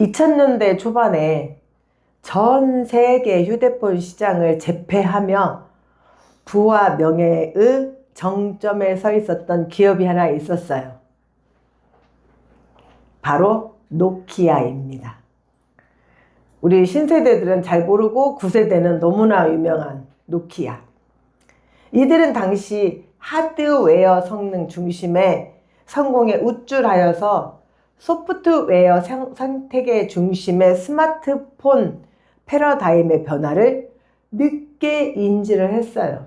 2000년대 초반에 전 세계 휴대폰 시장을 제패하며 부와 명예의 정점에 서 있었던 기업이 하나 있었어요. 바로 노키아입니다. 우리 신세대들은 잘 모르고 9세대는 너무나 유명한 노키아. 이들은 당시 하드웨어 성능 중심의 성공에 우쭐하여서 소프트웨어 생태계 중심의 스마트폰 패러다임의 변화를 늦게 인지를 했어요.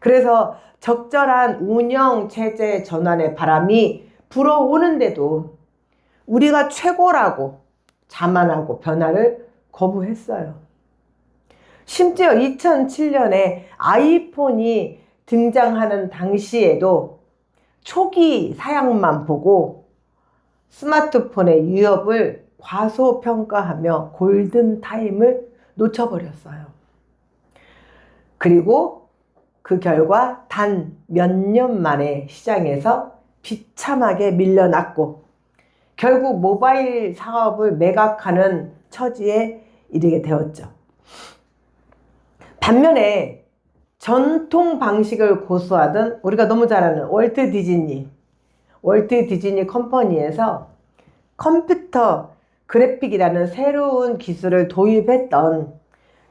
그래서 적절한 운영체제 전환의 바람이 불어오는데도 우리가 최고라고 자만하고 변화를 거부했어요. 심지어 2007년에 아이폰이 등장하는 당시에도 초기 사양만 보고 스마트폰의 위협을 과소평가하며 골든타임을 놓쳐버렸어요. 그리고 그 결과 단 몇 년 만에 시장에서 비참하게 밀려났고 결국 모바일 사업을 매각하는 처지에 이르게 되었죠. 반면에 전통 방식을 고수하던 우리가 너무 잘 아는 월트 디즈니 컴퍼니에서 컴퓨터 그래픽이라는 새로운 기술을 도입했던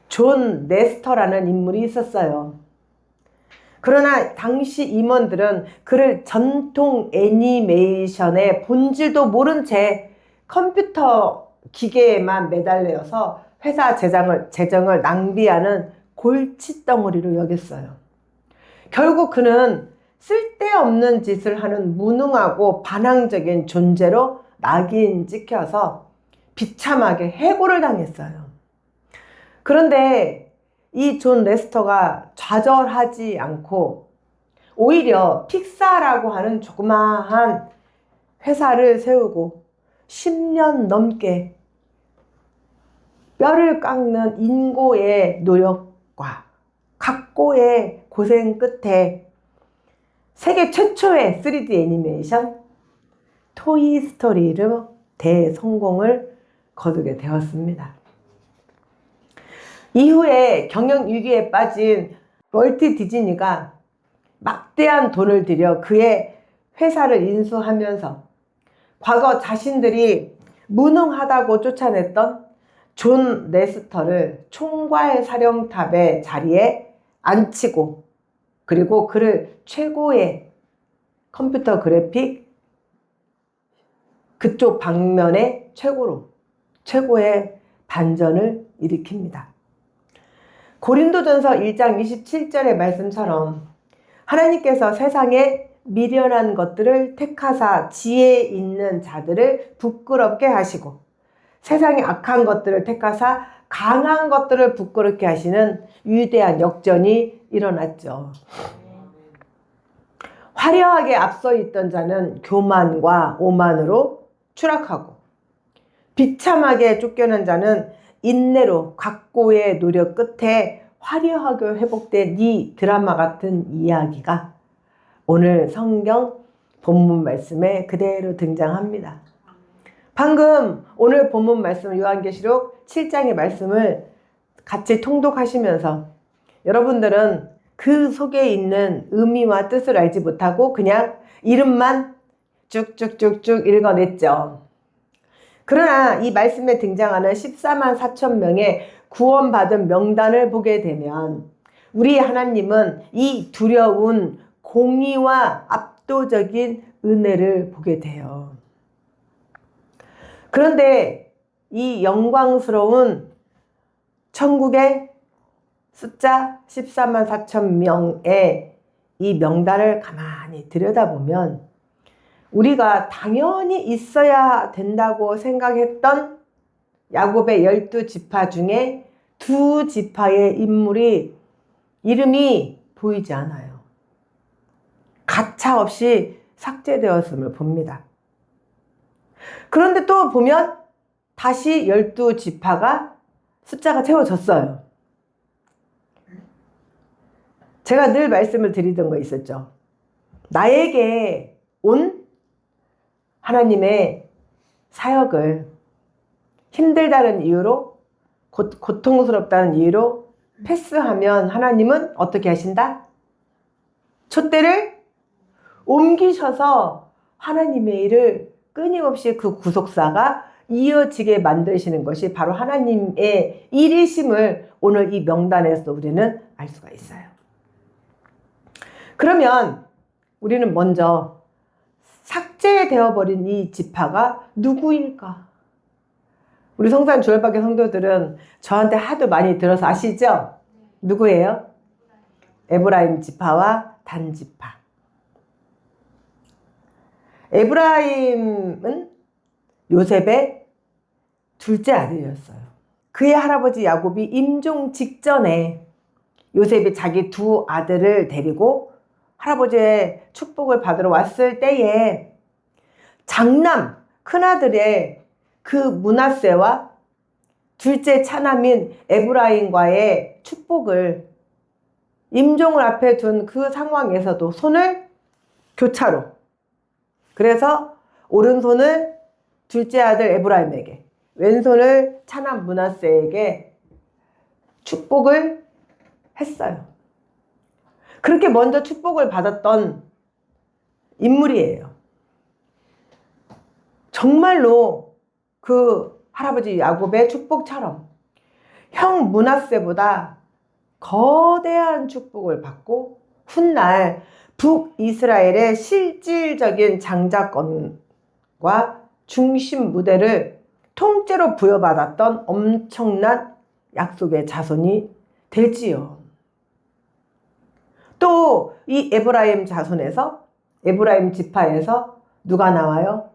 존 레스터라는 인물이 있었어요. 그러나 당시 임원들은 그를 전통 애니메이션의 본질도 모른 채 컴퓨터 기계에만 매달려서 회사 재정을 낭비하는 골칫덩어리로 여겼어요. 결국 그는 쓸데없는 짓을 하는 무능하고 반항적인 존재로 낙인 찍혀서 비참하게 해고를 당했어요. 그런데 이 존 레스터가 좌절하지 않고 오히려 픽사라고 하는 조그마한 회사를 세우고 10년 넘게 뼈를 깎는 인고의 노력과 각고의 고생 끝에 세계 최초의 3D 애니메이션 토이스토리로 대성공을 거두게 되었습니다. 이후에 경영 위기에 빠진 월트 디즈니가 막대한 돈을 들여 그의 회사를 인수하면서 과거 자신들이 무능하다고 쫓아냈던 존 레스터를 총괄 사령탑의 자리에 앉히고 그리고 그를 최고의 컴퓨터 그래픽 그쪽 방면의 최고의 반전을 일으킵니다. 고린도전서 1장 27절의 말씀처럼 하나님께서 세상에 미련한 것들을 택하사 지혜 있는 자들을 부끄럽게 하시고 세상에 악한 것들을 택하사 강한 것들을 부끄럽게 하시는 위대한 역전이 일어났죠. 화려하게 앞서 있던 자는 교만과 오만으로 추락하고 비참하게 쫓겨난 자는 인내로 각고의 노력 끝에 화려하게 회복된 이 드라마 같은 이야기가 오늘 성경 본문 말씀에 그대로 등장합니다. 방금 오늘 본문 말씀 요한계시록 7장의 말씀을 같이 통독하시면서 여러분들은 그 속에 있는 의미와 뜻을 알지 못하고 그냥 이름만 쭉쭉쭉쭉 읽어냈죠. 그러나 이 말씀에 등장하는 14만 4천 명의 구원받은 명단을 보게 되면 우리 하나님은 이 두려운 공의와 압도적인 은혜를 보게 돼요. 그런데 이 영광스러운 천국의 숫자 14만 4천 명의 이 명단을 가만히 들여다보면 우리가 당연히 있어야 된다고 생각했던 야곱의 12지파 중에 2지파의 인물이 이름이 보이지 않아요. 가차없이 삭제되었음을 봅니다. 그런데 또 보면 다시 12지파가 숫자가 채워졌어요. 제가 늘 말씀을 드리던 거 있었죠. 나에게 온 하나님의 사역을 힘들다는 이유로, 고통스럽다는 이유로 패스하면 하나님은 어떻게 하신다? 촛대를 옮기셔서 하나님의 일을 끊임없이 그 구속사가 이어지게 만드시는 것이 바로 하나님의 일이심을 오늘 이 명단에서 우리는 알 수가 있어요. 그러면 우리는 먼저 삭제되어 버린 이 지파가 누구일까? 우리 성산 주얼밖에 성도들은 저한테 하도 많이 들어서 아시죠? 누구예요? 에브라임 지파와 단 지파. 에브라임은 요셉의 둘째 아들이었어요. 그의 할아버지 야곱이 임종 직전에 요셉이 자기 두 아들을 데리고 할아버지의 축복을 받으러 왔을 때에 장남 큰아들의 그 므낫세와 둘째 차남인 에브라임과의 축복을 임종을 앞에 둔 그 상황에서도 손을 교차로, 그래서 오른손을 둘째 아들 에브라임에게, 왼손을 차남 므낫세에게 축복을 했어요. 그렇게 먼저 축복을 받았던 인물이에요. 정말로 그 할아버지 야곱의 축복처럼 형 므낫세보다 거대한 축복을 받고 훗날 북이스라엘의 실질적인 장자권과 중심 무대를 통째로 부여받았던 엄청난 약속의 자손이 될지요. 또 이 에브라임 자손에서, 에브라임 지파에서 누가 나와요?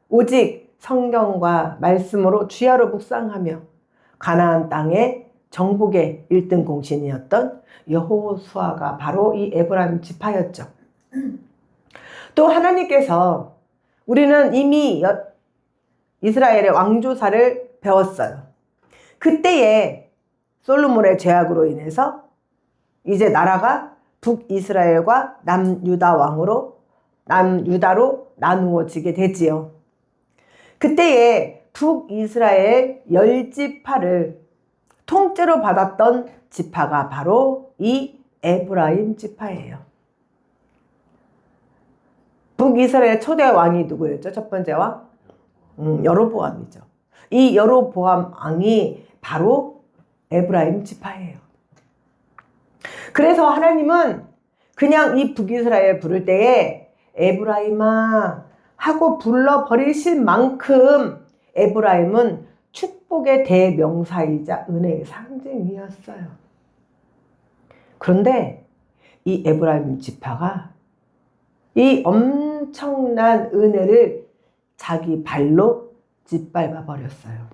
오직 성경과 말씀으로 주야로 묵상하며 가나안 땅의 정복의 1등 공신이었던 여호수아가 바로 이 에브라임 지파였죠. 또 하나님께서, 우리는 이미 이스라엘의 왕조사를 배웠어요. 그때에 솔로몬의 죄악으로 인해서 이제 나라가 북이스라엘과 남유다로 나누어지게 되지요. 그때에 북이스라엘 10지파를 통째로 받았던 지파가 바로 이 에브라임 지파예요. 북이스라엘 초대 왕이 누구였죠? 첫 번째 왕? 여로보암이죠. 이 여로보암 왕이 바로 에브라임 지파예요. 그래서 하나님은 그냥 이 북이스라엘 부를 때에 에브라임아 하고 불러버리실 만큼 에브라임은 축복의 대명사이자 은혜의 상징이었어요. 그런데 이 에브라임 지파가 이 엄청난 은혜를 자기 발로 짓밟아 버렸어요.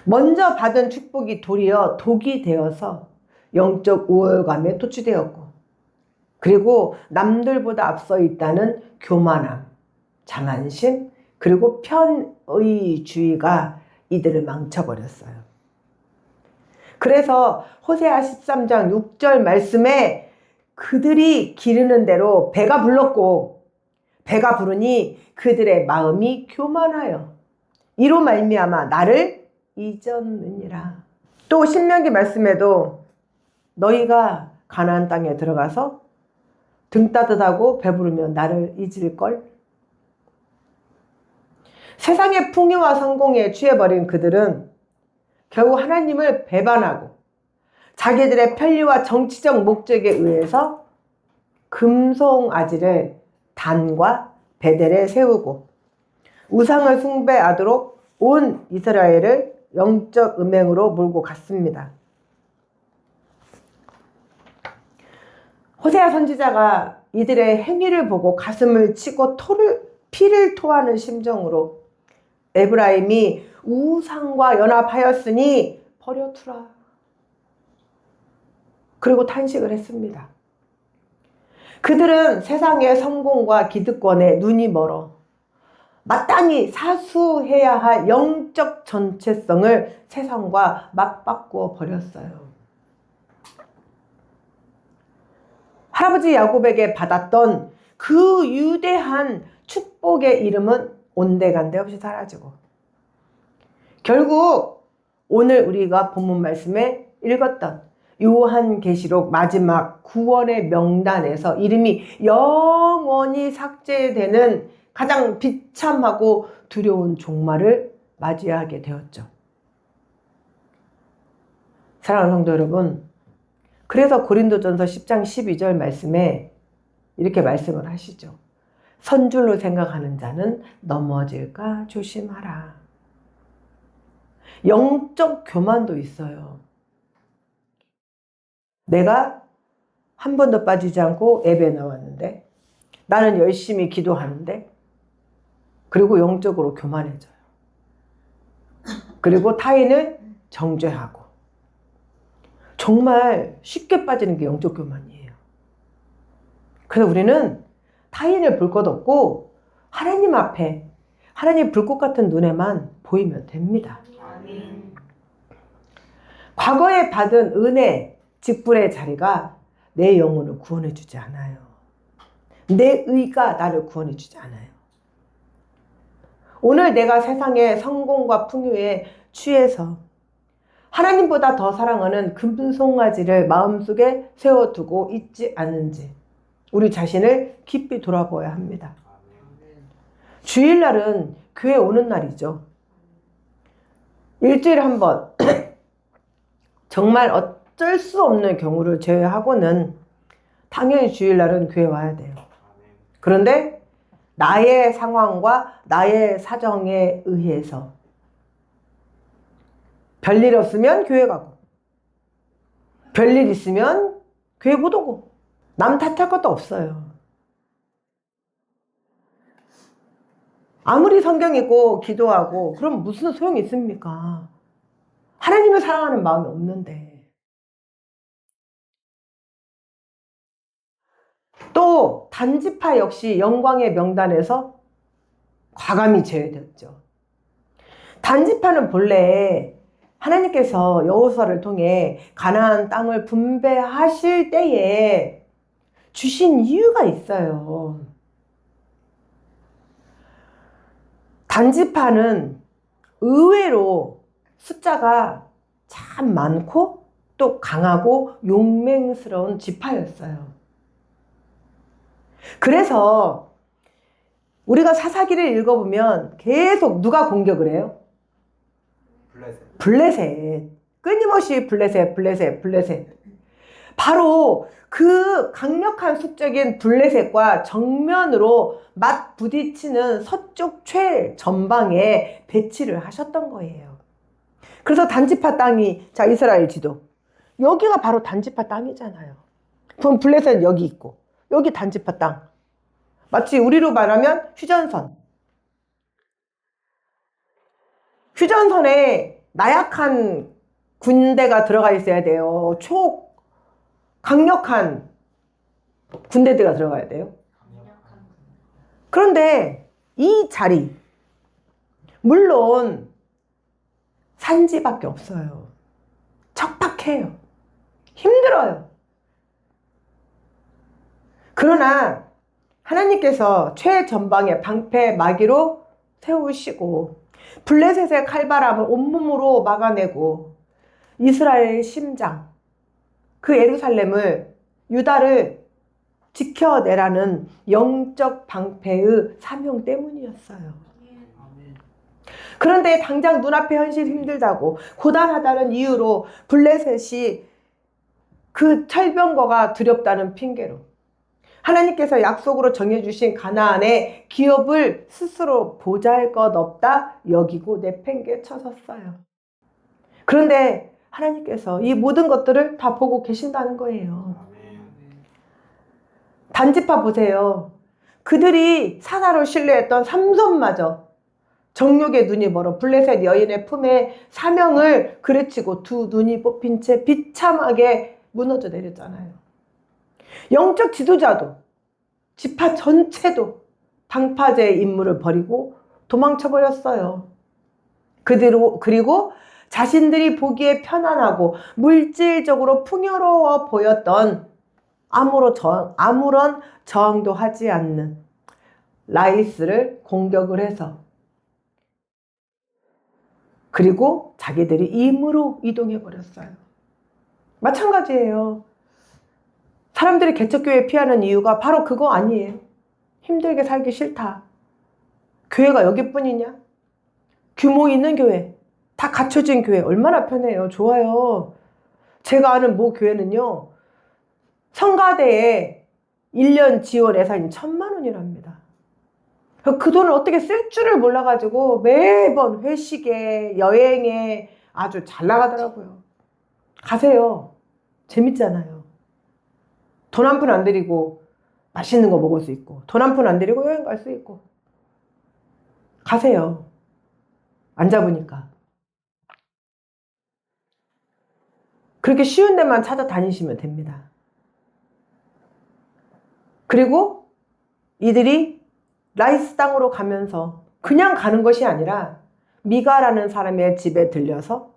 먼저 받은 축복이 도리어 독이 되어서 영적 우월감에 도취되었고, 그리고 남들보다 앞서 있다는 교만함, 자만심, 그리고 편의주의가 이들을 망쳐버렸어요. 그래서 호세아 13장 6절 말씀에 그들이 기르는 대로 배가 불렀고 배가 부르니 그들의 마음이 교만하여 이로 말미암아 나를 잊었느니라. 또 신명기 말씀에도 너희가 가나안 땅에 들어가서 등 따뜻하고 배부르면 나를 잊을걸? 세상의 풍요와 성공에 취해버린 그들은 결국 하나님을 배반하고 자기들의 편리와 정치적 목적에 의해서 금송아지를 단과 베델에 세우고 우상을 숭배하도록 온 이스라엘을 영적 음행으로 몰고 갔습니다. 호세아 선지자가 이들의 행위를 보고 가슴을 치고 피를 토하는 심정으로 에브라임이 우상과 연합하였으니 버려두라. 그리고 탄식을 했습니다. 그들은 세상의 성공과 기득권에 눈이 멀어 마땅히 사수해야 할 영적 전체성을 세상과 맞바꾸어 버렸어요. 할아버지 야곱에게 받았던 그 유대한 축복의 이름은 온데간데 없이 사라지고 결국 오늘 우리가 본문 말씀에 읽었던 요한계시록 마지막 구원의 명단에서 이름이 영원히 삭제되는 가장 비참하고 두려운 종말을 맞이하게 되었죠. 사랑하는 성도 여러분, 그래서 고린도전서 10장 12절 말씀에 이렇게 말씀을 하시죠. 선줄로 생각하는 자는 넘어질까 조심하라. 영적 교만도 있어요. 내가 한 번도 빠지지 않고 예배 나왔는데, 나는 열심히 기도하는데, 그리고 영적으로 교만해져요. 그리고 타인을 정죄하고. 정말 쉽게 빠지는 게 영적 교만이에요. 그래서 우리는 타인을 볼 것 없고 하나님 앞에, 하나님 불꽃 같은 눈에만 보이면 됩니다. 아멘. 과거에 받은 은혜, 직분의 자리가 내 영혼을 구원해 주지 않아요. 내 의가 나를 구원해 주지 않아요. 오늘 내가 세상의 성공과 풍요에 취해서 하나님보다 더 사랑하는 금송아지를 마음속에 세워두고 있지 않은지 우리 자신을 깊이 돌아보아야 합니다. 주일날은 교회 오는 날이죠. 일주일에 한 번 정말 어쩔 수 없는 경우를 제외하고는 당연히 주일날은 교회 와야 돼요. 그런데 나의 상황과 나의 사정에 의해서 별일 없으면 교회 가고 별일 있으면 교회 못 오고 남 탓할 것도 없어요. 아무리 성경 읽고 기도하고 그럼 무슨 소용이 있습니까? 하나님을 사랑하는 마음이 없는데. 또 단지파 역시 영광의 명단에서 과감히 제외되었죠. 단지파는 본래 하나님께서 여호수아를 통해 가나안 땅을 분배하실 때에 주신 이유가 있어요. 단지파는 의외로 숫자가 참 많고 또 강하고 용맹스러운 지파였어요. 그래서 우리가 사사기를 읽어보면 계속 누가 공격을 해요? 블레셋. 끊임없이 블레셋. 바로 그 강력한 숙적인 블레셋과 정면으로 맞부딪히는 서쪽 최전방에 배치를 하셨던 거예요. 그래서 단지파 땅이, 자, 이스라엘 지도. 여기가 바로 단지파 땅이잖아요. 그럼 블레셋 여기 있고, 여기 단지파 땅. 마치 우리로 말하면 휴전선. 휴전선에 나약한 군대가 들어가 있어야 돼요. 강력한 군대들가 들어가야 돼요. 그런데 이 자리, 물론 산지밖에 없어요. 척박해요. 힘들어요. 그러나 하나님께서 최전방에 방패 마귀로 세우시고 블레셋의 칼바람을 온몸으로 막아내고 이스라엘의 심장, 그 예루살렘을, 유다를 지켜내라는 영적 방패의 사명 때문이었어요. 그런데 당장 눈앞의 현실이 힘들다고 고단하다는 이유로 블레셋이 그 철병거가 두렵다는 핑계로 하나님께서 약속으로 정해주신 가나안의 기업을 스스로 보잘것없다 여기고 내팽개쳐섰어요. 그런데 하나님께서 이 모든 것들을 다 보고 계신다는 거예요. 단지파 보세요. 그들이 사사로 신뢰했던 삼손마저 정욕의 눈이 멀어 블레셋 여인의 품에 사명을 그르치고 두 눈이 뽑힌 채 비참하게 무너져 내렸잖아요. 영적 지도자도 지파 전체도 당파제의 임무를 버리고 도망쳐버렸어요. 그리고 자신들이 보기에 편안하고 물질적으로 풍요로워 보였던 아무런 저항도 하지 않는 라이스를 공격을 해서 그리고 자기들이 임으로 이동해 버렸어요. 마찬가지예요. 사람들이 개척교회 피하는 이유가 바로 그거 아니에요. 힘들게 살기 싫다. 교회가 여기뿐이냐? 규모 있는 교회, 다 갖춰진 교회 얼마나 편해요. 좋아요. 제가 아는 모 교회는요, 성가대에 1년 지원 예산이 1,000만 원이랍니다. 그 돈을 어떻게 쓸 줄을 몰라가지고 매번 회식에 여행에 아주 잘 나가더라고요. 가세요. 재밌잖아요. 돈 한 푼 안 들이고 맛있는 거 먹을 수 있고, 돈 한 푼 안 들이고 여행 갈 수 있고. 가세요. 안 잡으니까. 그렇게 쉬운 데만 찾아다니시면 됩니다. 그리고 이들이 라이스 땅으로 가면서 그냥 가는 것이 아니라 미가라는 사람의 집에 들려서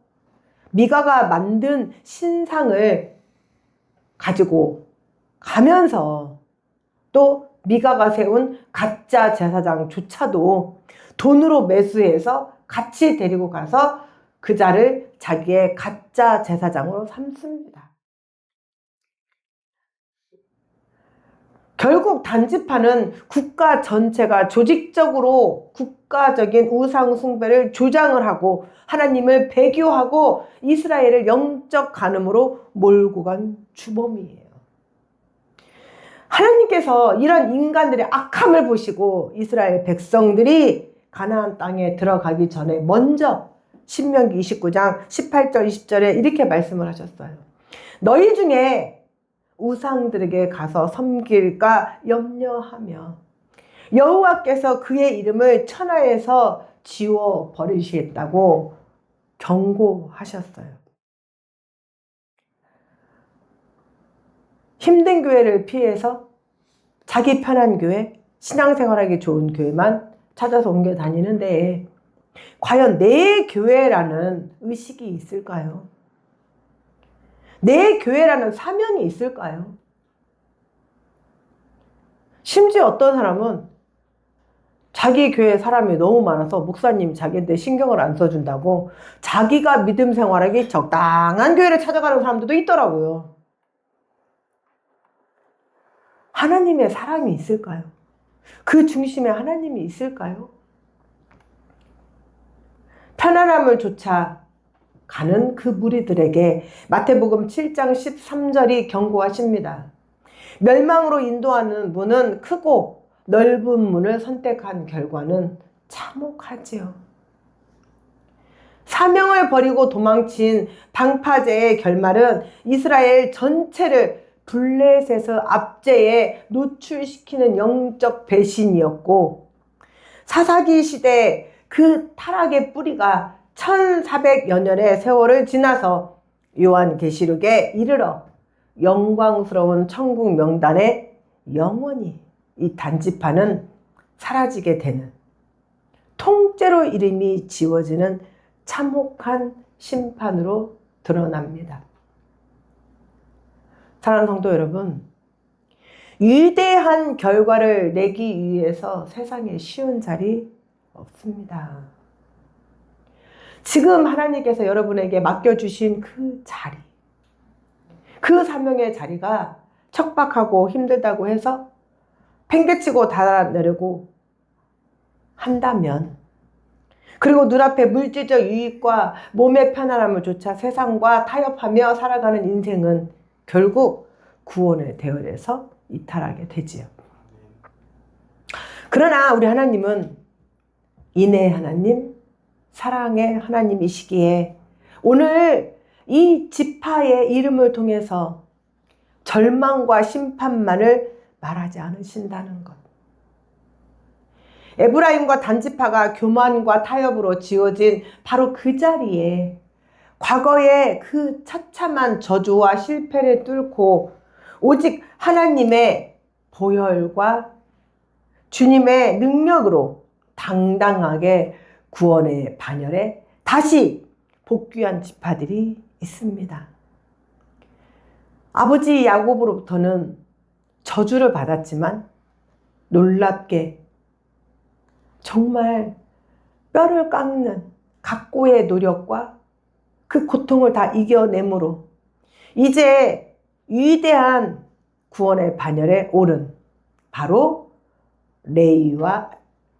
미가가 만든 신상을 가지고 가면서 또 미가가 세운 가짜 제사장조차도 돈으로 매수해서 같이 데리고 가서 그 자를 자기의 가짜 제사장으로 삼습니다. 결국 단지파는 국가 전체가 조직적으로 국가적인 우상 숭배를 조장을 하고 하나님을 배교하고 이스라엘을 영적 간음으로 몰고 간 주범이에요. 하나님께서 이런 인간들의 악함을 보시고 이스라엘 백성들이 가나안 땅에 들어가기 전에 먼저 신명기 29장 18절 20절에 이렇게 말씀을 하셨어요. 너희 중에 우상들에게 가서 섬길까 염려하며 여호와께서 그의 이름을 천하에서 지워 버리시겠다고 경고하셨어요. 힘든 교회를 피해서 자기 편한 교회, 신앙생활하기 좋은 교회만 찾아서 옮겨 다니는데 과연 내 교회라는 의식이 있을까요? 내 교회라는 사명이 있을까요? 심지어 어떤 사람은 자기 교회 사람이 너무 많아서 목사님 자기한테 신경을 안 써준다고 자기가 믿음 생활하기 적당한 교회를 찾아가는 사람들도 있더라고요. 하나님의 사랑이 있을까요? 그 중심에 하나님이 있을까요? 편안함을 쫓아 가는 그 무리들에게 마태복음 7장 13절이 경고하십니다. 멸망으로 인도하는 문은 크고 넓은 문을 선택한 결과는 참혹하지요. 사명을 버리고 도망친 방파제의 결말은 이스라엘 전체를 블레셋의 압제에 노출시키는 영적 배신이었고 사사기 시대 그 타락의 뿌리가 1400여 년의 세월을 지나서 요한계시록에 이르러 영광스러운 천국 명단에 영원히 이 단지파는 사라지게 되는 통째로 이름이 지워지는 참혹한 심판으로 드러납니다. 사랑하는 성도 여러분, 위대한 결과를 내기 위해서 세상에 쉬운 자리 없습니다. 지금 하나님께서 여러분에게 맡겨주신 그 자리, 그 사명의 자리가 척박하고 힘들다고 해서 팽개치고 달아내려고 한다면, 그리고 눈앞에 물질적 유익과 몸의 편안함을 쫓아 세상과 타협하며 살아가는 인생은 결국 구원의 대열에서 이탈하게 되지요. 그러나 우리 하나님은 인애의 하나님, 사랑의 하나님이시기에 오늘 이 지파의 이름을 통해서 절망과 심판만을 말하지 않으신다는 것. 에브라임과 단지파가 교만과 타협으로 지어진 바로 그 자리에 과거의 그 처참한 저주와 실패를 뚫고 오직 하나님의 보혈과 주님의 능력으로 당당하게 구원의 반열에 다시 복귀한 지파들이 있습니다. 아버지 야곱으로부터는 저주를 받았지만 놀랍게 정말 뼈를 깎는 각고의 노력과 그 고통을 다 이겨내므로 이제 위대한 구원의 반열에 오른 바로 레위와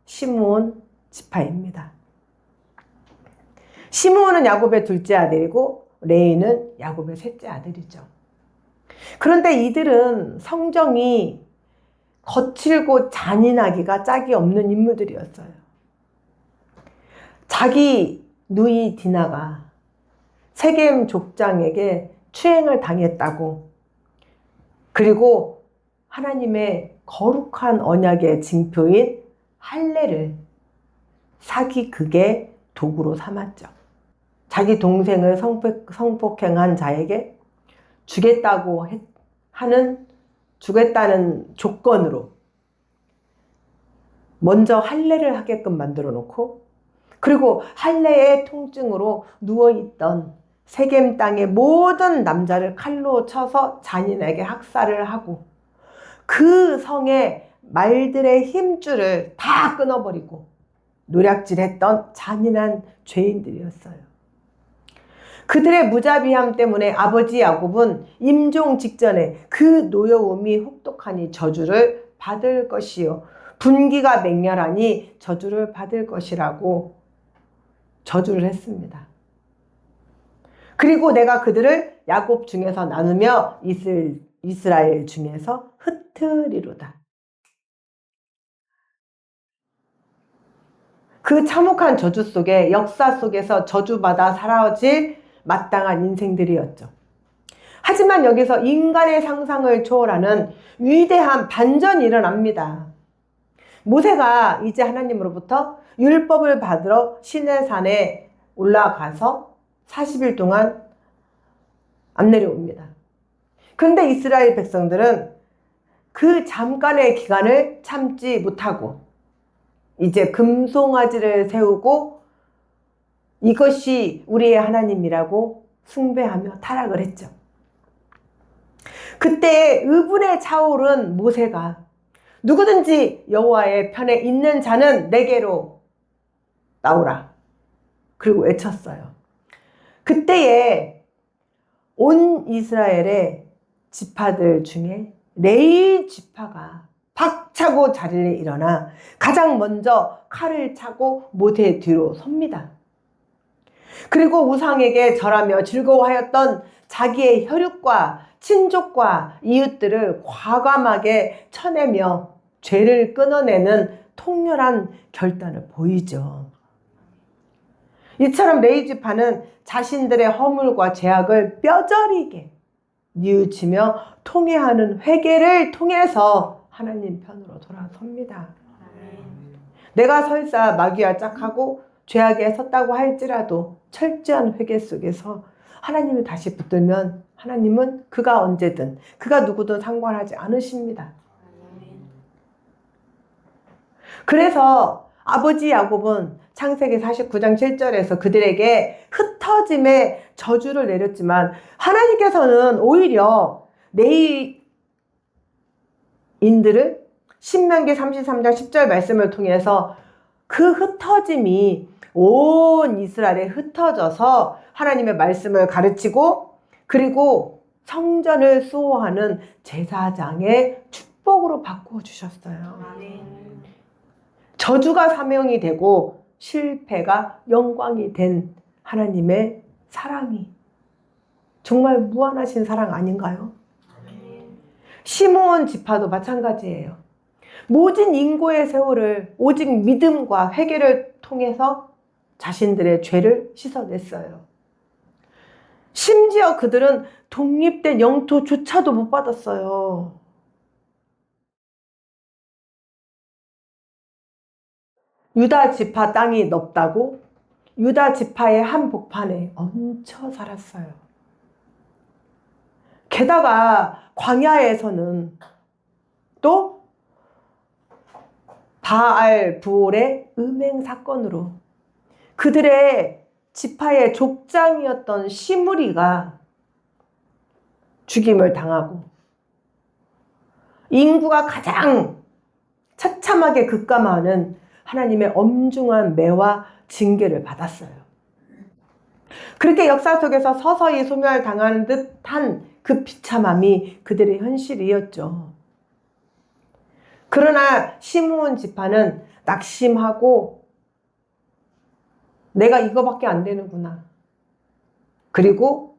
시므온 지파입니다. 시므온은 야곱의 둘째 아들이고 레위는 야곱의 셋째 아들이죠. 그런데 이들은 성정이 거칠고 잔인하기가 짝이 없는 인물들이었어요. 자기 누이 디나가 세겜 족장에게 추행을 당했다고, 그리고 하나님의 거룩한 언약의 징표인 할례를 사기극의 도구로 삼았죠. 자기 동생을 성폭행한 자에게 주겠다는 조건으로 먼저 할례를 하게끔 만들어 놓고, 그리고 할례의 통증으로 누워있던 세겜 땅의 모든 남자를 칼로 쳐서 잔인하게 학살을 하고 그 성의 말들의 힘줄을 다 끊어버리고 노략질했던 잔인한 죄인들이었어요. 그들의 무자비함 때문에 아버지 야곱은 임종 직전에 그 노여움이 혹독하니 저주를 받을 것이요 분기가 맹렬하니 저주를 받을 것이라고 저주를 했습니다. 그리고 내가 그들을 야곱 중에서 나누며 이스라엘 중에서 흩으리로다. 그 참혹한 저주 속에 역사 속에서 저주받아 사라질 마땅한 인생들이었죠. 하지만 여기서 인간의 상상을 초월하는 위대한 반전이 일어납니다. 모세가 이제 하나님으로부터 율법을 받으러 시내산에 올라가서 40일 동안 안 내려옵니다. 그런데 이스라엘 백성들은 그 잠깐의 기간을 참지 못하고 이제 금송아지를 세우고 이것이 우리의 하나님이라고 숭배하며 타락을 했죠. 그때 의분에 차오른 모세가 누구든지 여호와의 편에 있는 자는 내게로 나오라 그리고 외쳤어요. 그때에 온 이스라엘의 지파들 중에 레위 지파가 박차고 자리를 일어나 가장 먼저 칼을 차고 모세 뒤로 섭니다. 그리고 우상에게 절하며 즐거워하였던 자기의 혈육과 친족과 이웃들을 과감하게 쳐내며 죄를 끊어내는 통렬한 결단을 보이죠. 이처럼 레위 지파는 자신들의 허물과 죄악을 뼈저리게 뉘우치며 통회하는 회개를 통해서 하나님 편으로 돌아섭니다. 내가 설사 마귀와 짝하고 죄악에 섰다고 할지라도 철저한 회개 속에서 하나님을 다시 붙들면 하나님은 그가 언제든 그가 누구든 상관하지 않으십니다. 그래서 아버지 야곱은 창세기 49장 7절에서 그들에게 흩어짐의 저주를 내렸지만 하나님께서는 오히려 레위인들을 신명기 33장 10절 말씀을 통해서 그 흩어짐이 온 이스라엘에 흩어져서 하나님의 말씀을 가르치고 그리고 성전을 수호하는 제사장의 축복으로 바꾸어 주셨어요. 저주가 사명이 되고 실패가 영광이 된 하나님의 사랑이 정말 무한하신 사랑 아닌가요? 시므온 지파도 마찬가지예요. 모진 인고의 세월을 오직 믿음과 회개를 통해서 자신들의 죄를 씻어냈어요. 심지어 그들은 독립된 영토조차도 못 받았어요. 유다 지파 땅이 넓다고 유다 지파의 한 복판에 얹혀 살았어요. 게다가 광야에서는 또 바알 부올의 음행 사건으로 그들의 지파의 족장이었던 시므리가 죽임을 당하고 인구가 가장 처참하게 급감하는 하나님의 엄중한 매와 징계를 받았어요. 그렇게 역사 속에서 서서히 소멸당하는 듯한 그 비참함이 그들의 현실이었죠. 그러나 시므온 지파는 낙심하고 내가 이거밖에 안 되는구나. 그리고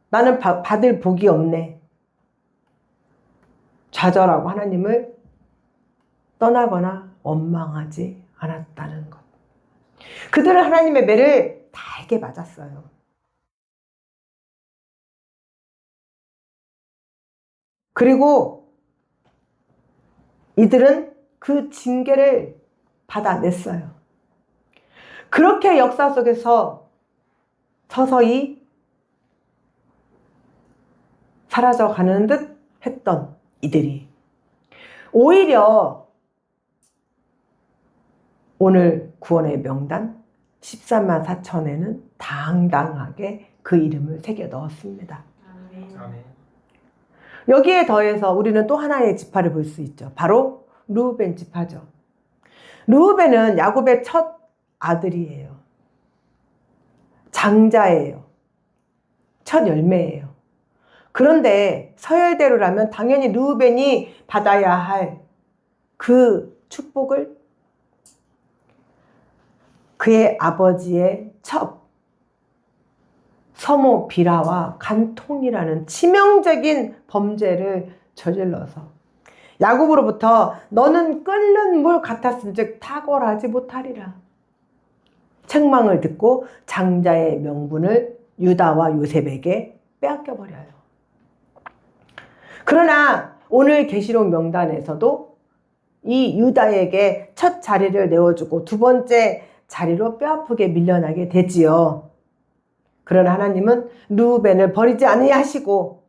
나는 받을 복이 없네. 좌절하고 하나님을 떠나거나 원망하지 않았다는 것. 그들은 하나님의 매를 달게 맞았어요. 그리고 이들은 그 징계를 받아냈어요. 그렇게 역사 속에서 서서히 사라져가는 듯 했던 이들이 오히려 오늘 구원의 명단 14만 4천에는 당당하게 그 이름을 새겨 넣었습니다. 아멘. 여기에 더해서 우리는 또 하나의 지파를 볼 수 있죠. 바로 르우벤 지파죠. 르우벤은 야곱의 첫 아들이에요. 장자예요. 첫 열매예요. 그런데 서열대로라면 당연히 르우벤이 받아야 할 그 축복을 그의 아버지의 첩 서모 비라와 간통이라는 치명적인 범죄를 저질러서 야곱으로부터 너는 끓는 물 같았음즉 탁월하지 못하리라 책망을 듣고 장자의 명분을 유다와 요셉에게 빼앗겨버려요. 그러나 오늘 계시록 명단에서도 이 유다에게 첫 자리를 내어주고 두 번째 자리로 뼈아프게 밀려나게 되지요. 그러나 하나님은 르우벤을 버리지 아니하시고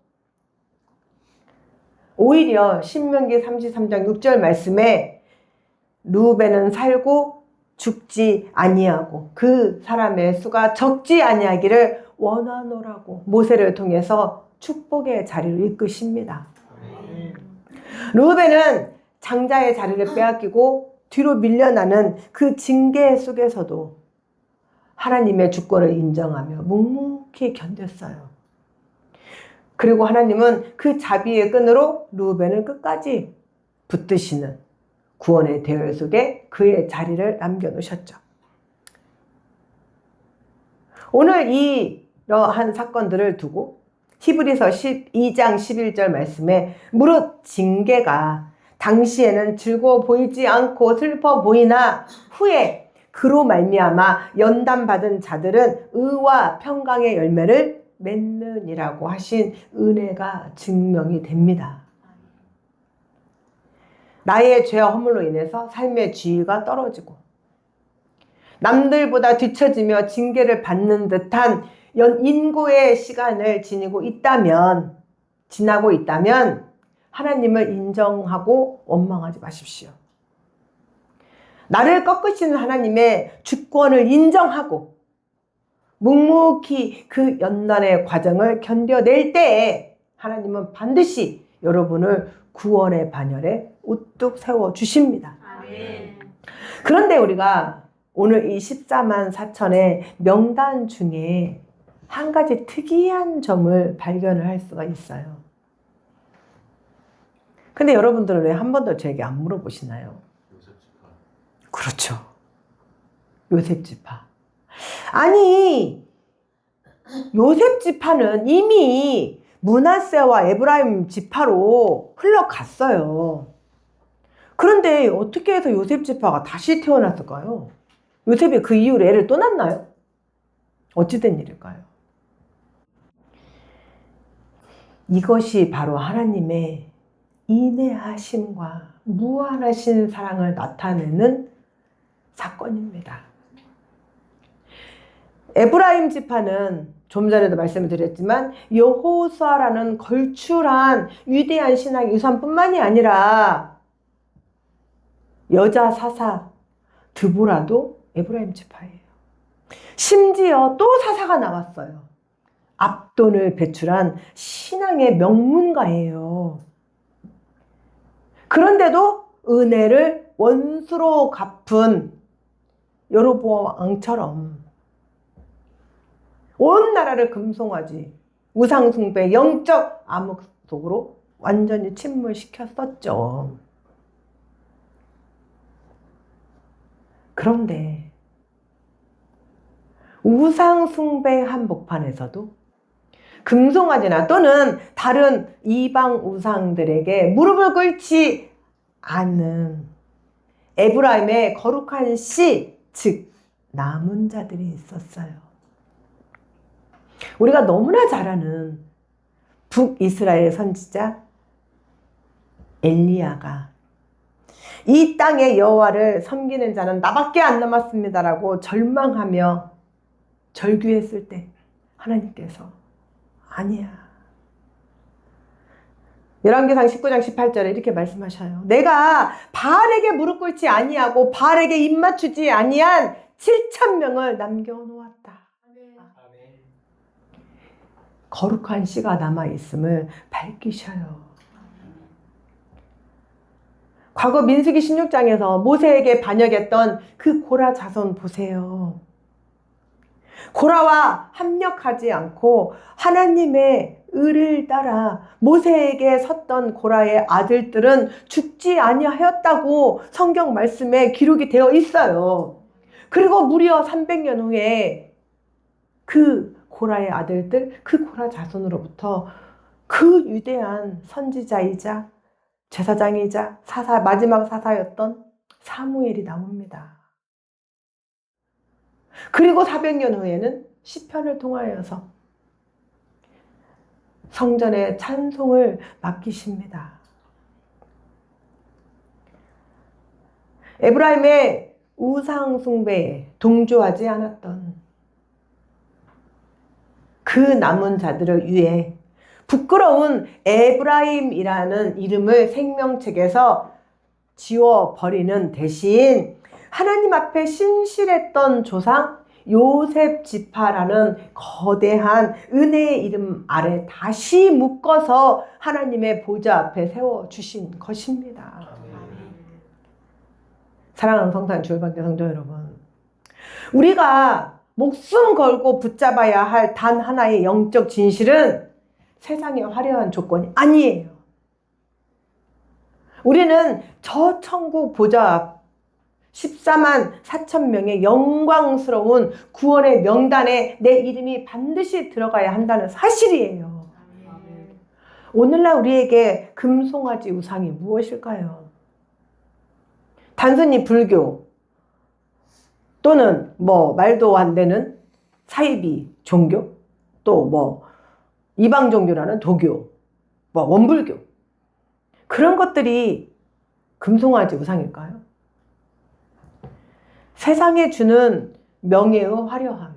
오히려 신명기 33장 6절 말씀에 르우벤은 살고 죽지 아니하고 그 사람의 수가 적지 아니하기를 원하노라고 모세를 통해서 축복의 자리를 이끄십니다. 르우벤은 장자의 자리를 빼앗기고 뒤로 밀려나는 그 징계 속에서도 하나님의 주권을 인정하며 묵묵히 견뎠어요. 그리고 하나님은 그 자비의 끈으로 르우벤을 끝까지 붙드시는 구원의 대열 속에 그의 자리를 남겨놓으셨죠. 오늘 이러한 사건들을 두고 히브리서 12장 11절 말씀에 무릇 징계가 당시에는 즐거워 보이지 않고 슬퍼 보이나 후에 그로 말미암아 연단받은 자들은 의와 평강의 열매를 맺느니라고 하신 은혜가 증명이 됩니다. 나의 죄와 허물로 인해서 삶의 지위가 떨어지고 남들보다 뒤처지며 징계를 받는 듯한 인고의 시간을 지나고 있다면 하나님을 인정하고 원망하지 마십시오. 나를 꺾으시는 하나님의 주권을 인정하고 묵묵히 그 연단의 과정을 견뎌낼 때에 하나님은 반드시 여러분을 구원의 반열에 우뚝 세워주십니다. 아멘. 그런데 우리가 오늘 이 14만 4천의 명단 중에 한 가지 특이한 점을 발견을 할 수가 있어요. 근데 여러분들은 왜 한 번도 저에게 안 물어보시나요? 요셉지파. 그렇죠. 요셉지파. 아니, 요셉지파는 이미 므낫세와 에브라임 지파로 흘러갔어요. 그런데 어떻게 해서 요셉지파가 다시 태어났을까요? 요셉이 그 이후로 애를 또 낳나요? 어찌된 일일까요? 이것이 바로 하나님의 인내하심과 무한하신 사랑을 나타내는 사건입니다. 에브라임 지파는 좀 전에도 말씀을 드렸지만 여호수아라는 걸출한 위대한 신앙의 유산뿐만이 아니라 여자 사사 드보라도 에브라임 지파예요. 심지어 또 사사가 나왔어요. 압돈을 배출한 신앙의 명문가예요. 그런데도 은혜를 원수로 갚은 여로보암 왕처럼 온 나라를 금송아지, 우상숭배, 영적 암흑 속으로 완전히 침몰시켰었죠. 그런데 우상숭배 한복판에서도 금송아지나 또는 다른 이방 우상들에게 무릎을 꿇지 않는 에브라임의 거룩한 씨, 즉 남은 자들이 있었어요. 우리가 너무나 잘 아는 북이스라엘 선지자 엘리야가 이 땅의 여호와를 섬기는 자는 나밖에 안 남았습니다라고 절망하며 절규했을 때 하나님께서 아니야. 열왕기상 19장 18절에 이렇게 말씀하셔요. 내가 바알에게 무릎 꿇지 아니하고 바알에게 입 맞추지 아니한 7,000명을 남겨놓았다. 거룩한 씨가 남아있음을 밝히셔요. 과거 민수기 16장에서 모세에게 반역했던 그 고라 자손 보세요. 고라와 합력하지 않고 하나님의 의를 따라 모세에게 섰던 고라의 아들들은 죽지 아니하였다고 성경 말씀에 기록이 되어 있어요. 그리고 무려 300년 후에 그 고라의 아들들, 그 고라 자손으로부터 그 위대한 선지자이자 제사장이자 마지막 사사였던 사무엘이 나옵니다. 그리고 400년 후에는 시편을 통하여서 성전의 찬송을 맡기십니다. 에브라임의 우상 숭배에 동조하지 않았던 그 남은 자들을 위해 부끄러운 에브라임이라는 이름을 생명책에서 지워버리는 대신 하나님 앞에 신실했던 조상 요셉 지파라는 거대한 은혜의 이름 아래 다시 묶어서 하나님의 보좌 앞에 세워주신 것입니다. 사랑하는 성산 주일반교 성도 여러분, 우리가 목숨 걸고 붙잡아야 할 단 하나의 영적 진실은 세상의 화려한 조건이 아니에요. 우리는 저 천국 보좌 앞 14만 4천 명의 영광스러운 구원의 명단에 내 이름이 반드시 들어가야 한다는 사실이에요. 오늘날 우리에게 금송아지 우상이 무엇일까요? 단순히 불교 또는 말도 안 되는 사이비 종교, 또 이방 종교라는 도교, 원불교, 그런 것들이 금송아지 우상일까요? 세상에 주는 명예의 화려함,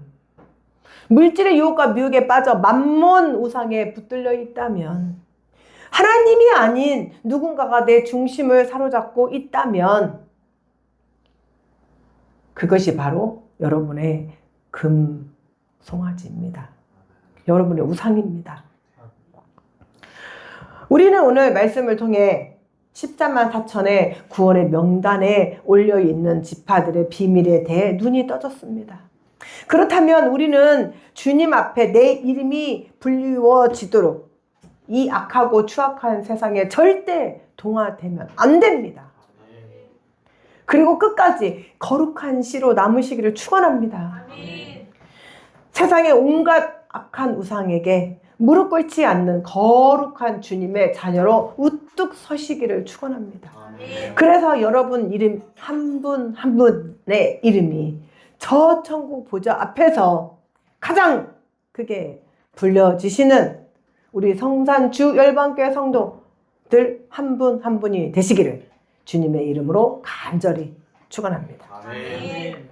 물질의 유혹과 미혹에 빠져 만몬 우상에 붙들려 있다면, 하나님이 아닌 누군가가 내 중심을 사로잡고 있다면 그것이 바로 여러분의 금송아지입니다. 여러분의 우상입니다. 우리는 오늘 말씀을 통해 14만 4천의 구원의 명단에 올려있는 지파들의 비밀에 대해 눈이 떠졌습니다. 그렇다면 우리는 주님 앞에 내 이름이 불리워지도록 이 악하고 추악한 세상에 절대 동화되면 안 됩니다. 그리고 끝까지 거룩한 씨로 남으시기를 축원합니다. 세상의 온갖 악한 우상에게 무릎 꿇지 않는 거룩한 주님의 자녀로 우뚝 서시기를 축원합니다. 그래서 여러분 이름 한 분 한 분의 이름이 저 천국 보좌 앞에서 가장 크게 불려지시는 우리 성산 주 열방교회 성도들 한 분 한 분이 되시기를 주님의 이름으로 간절히 축원합니다. 아멘.